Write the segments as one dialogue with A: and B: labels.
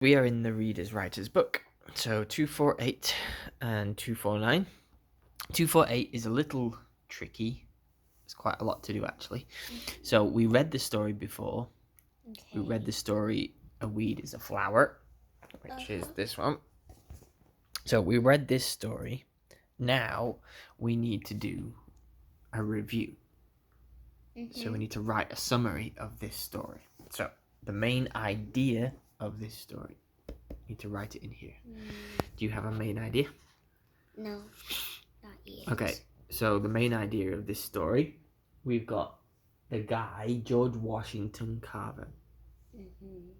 A: We are in the Reader's Writer's book. So 248 and 249. 248 is a little tricky. It's quite a lot to do, actually. So we read the story before.
B: Okay.
A: We read the story, A Weed is a Flower, which is this one. So we read this story. Now we need to do a review. So we need to write a summary of this story. So the main idea of this story, you need to write it in here. Do you have a main idea?
B: No, not yet.
A: Okay, so the main idea of this story, we've got the guy, George Washington Carver. And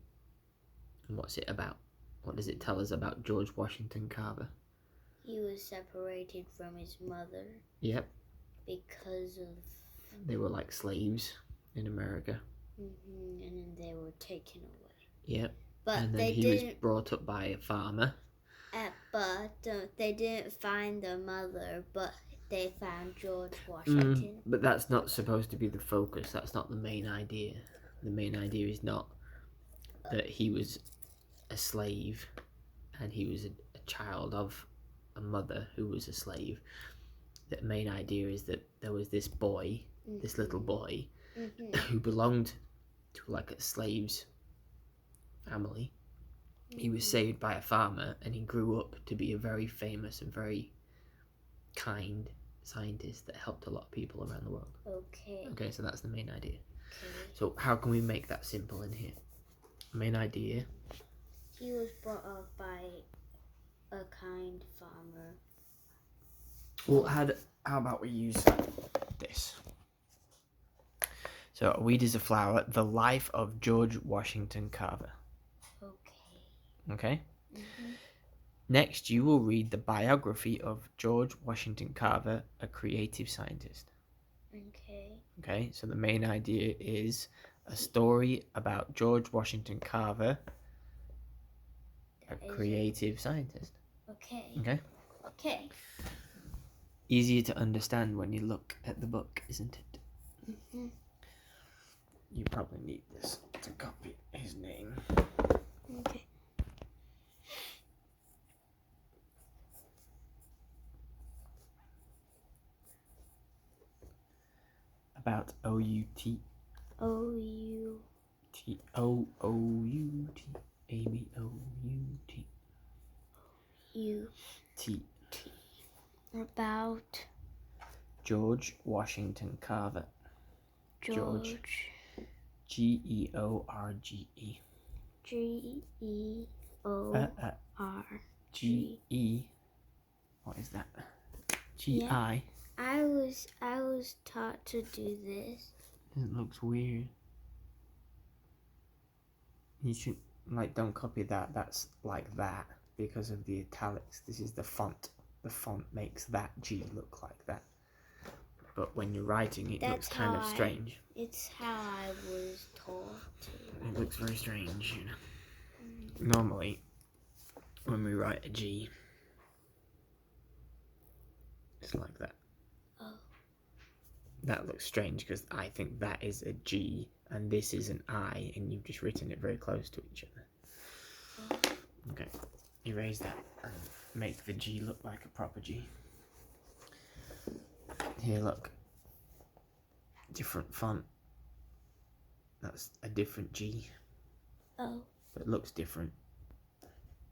A: what's it about? What does it tell us about George Washington Carver?
B: He was separated from his mother.
A: Yep.
B: Because of...
A: They were like slaves in America.
B: And then they were taken away.
A: Yep.
B: But
A: and then he was brought up by a farmer.
B: But they didn't find the mother, but they found George Washington.
A: But that's not supposed to be the focus. That's not the main idea. The main idea is not that he was a slave and he was a child of a mother who was a slave. The main idea is that there was this boy, this little boy, who belonged to like a slave's family. He was saved by a farmer and he grew up to be a very famous and very kind scientist that helped a lot of people around the world. Okay, so that's the main idea. So how can we make that simple in here? Main idea.
B: He was brought up by a kind farmer.
A: Well, how about we use this? So, A Weed is a Flower, The Life of George Washington Carver. Okay? Next, you will read the biography of George Washington Carver, a creative scientist. Okay, so the main idea is a story about George Washington Carver, a creative scientist. Okay? Easier to understand when you look at the book, isn't it? You probably need this to copy his name.
B: Okay.
A: About O-U-T.
B: O-U-T.
A: O-O-U-T. A-B-O-U-T.
B: U-T.
A: T.
B: About
A: George Washington Carver.
B: George.
A: G-E-O-R-G-E.
B: G-E-O-R-G-E.
A: What is that? G-I.
B: I was taught to do this.
A: It looks weird. You should, don't copy that. That's like that because of the italics. This is the font. The font makes that G look like that. But when you're writing, it looks kind of strange.
B: It's how I was taught.
A: It looks very strange, you know. Normally, when we write a G, it's like that. That looks strange because I think that is a G and this is an I, and you've just written it very close to each other. Okay, erase that and make the G look like a proper G. Here, look. Different font. That's a different G. But it looks different.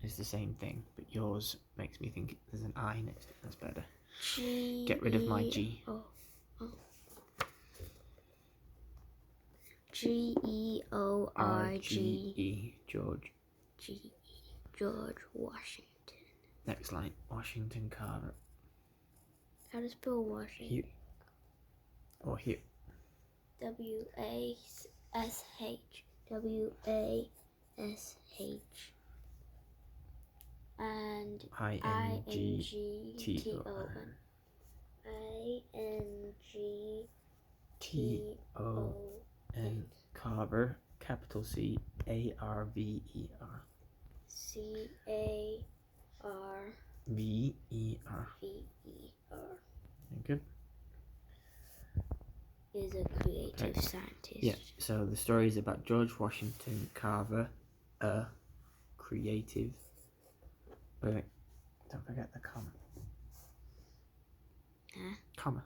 A: It's the same thing, but yours makes me think there's an I next to it. That's better. Get rid of my G.
B: G-E-O-R-G-E.
A: George.
B: G-E. George Washington.
A: Next line. Washington Carver.
B: How to spell Washington?
A: Here. Or here.
B: W-A-S-H. W-A-S-H. And
A: I-N-G-T-O-N. I-N-G-T-O-N. Carver. Capital C-A-R-V-E-R.
B: C-A-R.
A: V-E-R.
B: V-E-R.
A: Good.
B: Is a creative scientist.
A: Yeah, so the story is about George Washington Carver, a creative. Wait, don't forget the comma.
B: Huh?
A: Comma.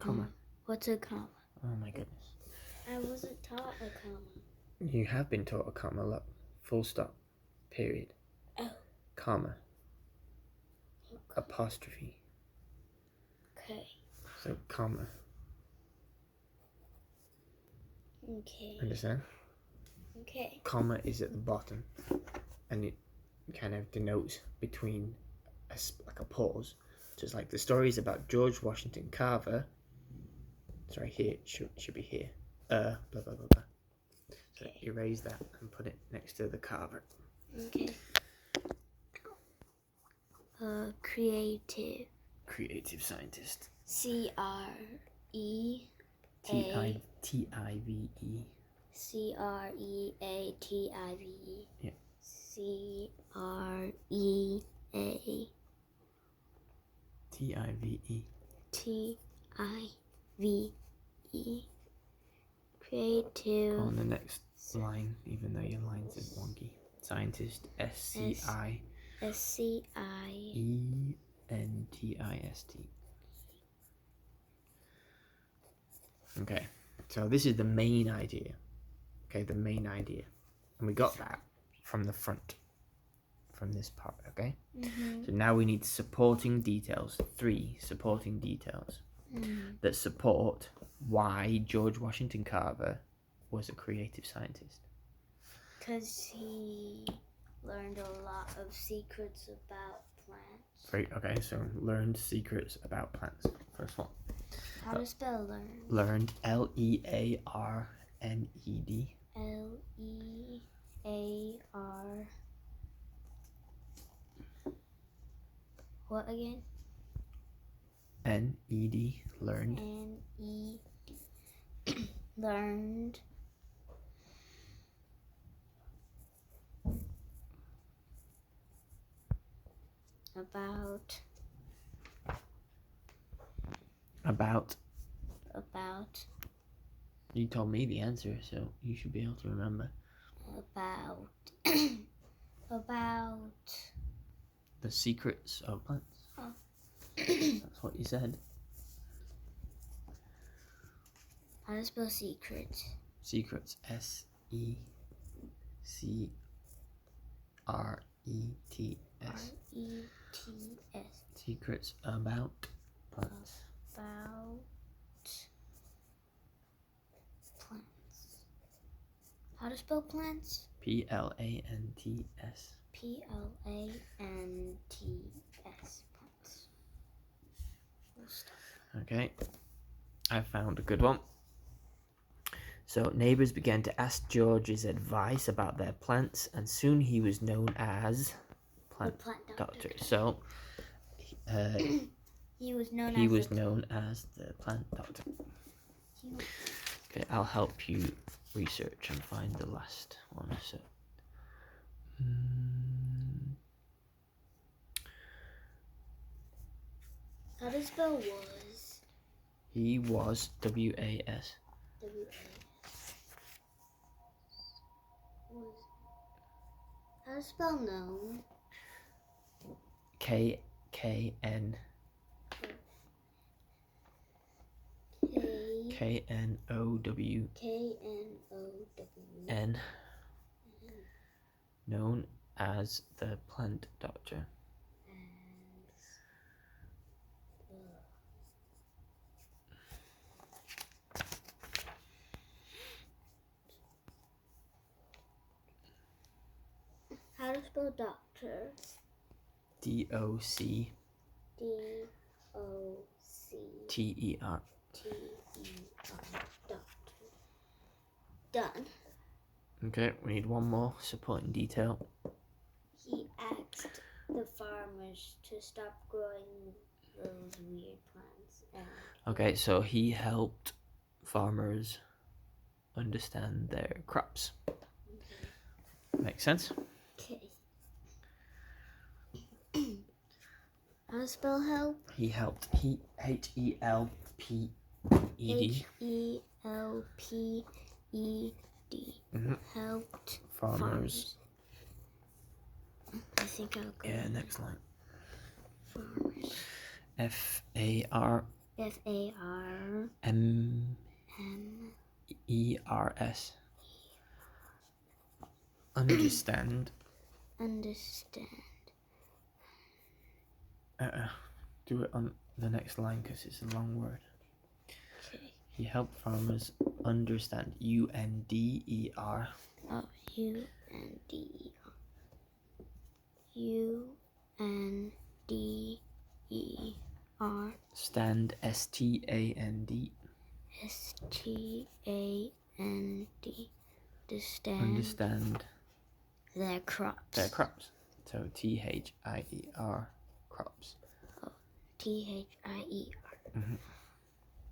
A: Comma.
B: What's a comma?
A: Oh my goodness.
B: I wasn't taught a comma.
A: You have been taught a comma, look. Full stop. Period.
B: Oh.
A: Comma. Apostrophe.
B: Okay.
A: So comma.
B: Okay.
A: Understand?
B: Okay.
A: Comma is at the bottom, and it kind of denotes between like a pause. So it's like the story is about George Washington Carver. Sorry, here it should be here. Blah blah blah blah. So
B: Okay.
A: erase that and put it next to the Carver.
B: Okay. Creative.
A: Creative scientist.
B: C-R-E-A.
A: T-I-V-E.
B: C-R-E-A-T-I-V-E.
A: Yeah.
B: C-R-E-A.
A: T-I-V-E.
B: T-I-V-E. Creative.
A: On the next line, even though your lines are wonky. Scientist. S-C-I.
B: S-C-I.
A: E-N-T-I-S-T. Okay, so this is the main idea. Okay, the main idea. And we got that from the front, from this part, okay?
B: Mm-hmm.
A: So now we need supporting details, 3 supporting details that support why George Washington Carver was a creative scientist.
B: Because he learned a lot of secrets about plants.
A: Great, okay, so learned secrets about plants. First one.
B: How to spell learn?
A: Learned, L-E-A-R-N-E-D.
B: L-E-A-R. What again?
A: N-E-D, learned.
B: N-E. Learned. About.
A: You told me the answer, so you should be able to remember.
B: About.
A: The secrets of plants.
B: Oh.
A: That's what you said.
B: How to spell secret?
A: Secrets. S-E-C-R-E-T-S.
B: R-E-T-S.
A: Secrets about plants.
B: About plants. How to spell plants?
A: P-L-A-N-T-S.
B: P-L-A-N-T-S. Plants. Full stop.
A: Okay, I found a good one. So neighbors began to ask George's advice about their plants, and soon he was known as plant doctor. So
B: he was known
A: as the plant doctor. Okay, I'll help you research and find the last one. So
B: how to spell was?
A: he was W-A-S.
B: W-A-S. How to spell known?
A: K-K-N. K-N-O-W.
B: K-N-O-W.
A: Known as the plant doctor.
B: How to spell doctor?
A: D-O-C.
B: D-O-C.
A: T-E-R.
B: T-E-R. Doctor. Done.
A: Okay, we need one more supporting detail.
B: He asked the farmers to stop growing those weird plants.
A: Okay, so he helped farmers understand their crops. Makes sense?
B: Okay. How to spell help?
A: He helped. H-E-L-P-E-D.
B: H-E-L-P-E-D.
A: Mm-hmm.
B: Helped
A: Farmers
B: think I'll go.
A: Yeah, next line.
B: Farmers.
A: F-A-R
B: F-A-R
A: M-E-R-S. Understand.
B: Understand.
A: Do it on the next line because it's a long word.
B: Okay.
A: He helped farmers understand. U-N-D-E-R.
B: Oh, U-N-D-E-R. U-N-D-E-R.
A: Stand. S-T-A-N-D.
B: S-T-A-N-D.
A: Understand
B: their crops.
A: their crops. So T-H-I-E-R. Crops.
B: Oh, T-H-I-E-R.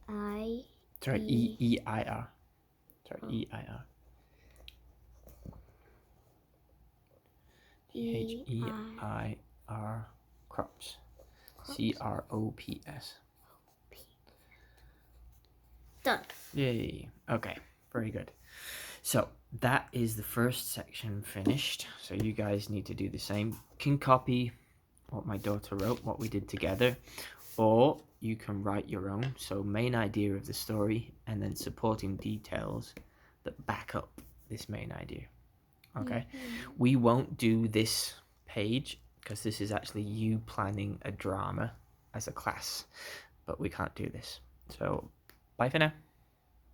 B: I.
A: Sorry, E-I-R. Sorry, E-I-R. T-H-E-I-R. Crops. C-R-O-P-S.
B: Done.
A: Yay. Okay, very good. So that is the first section finished. So you guys need to do the same. You can copy what my daughter wrote, what we did together, or you can write your own. So main idea of the story and then supporting details that back up this main idea. Okay. We won't do this page because this is actually you planning a drama as a class, but we can't do this. So bye for now.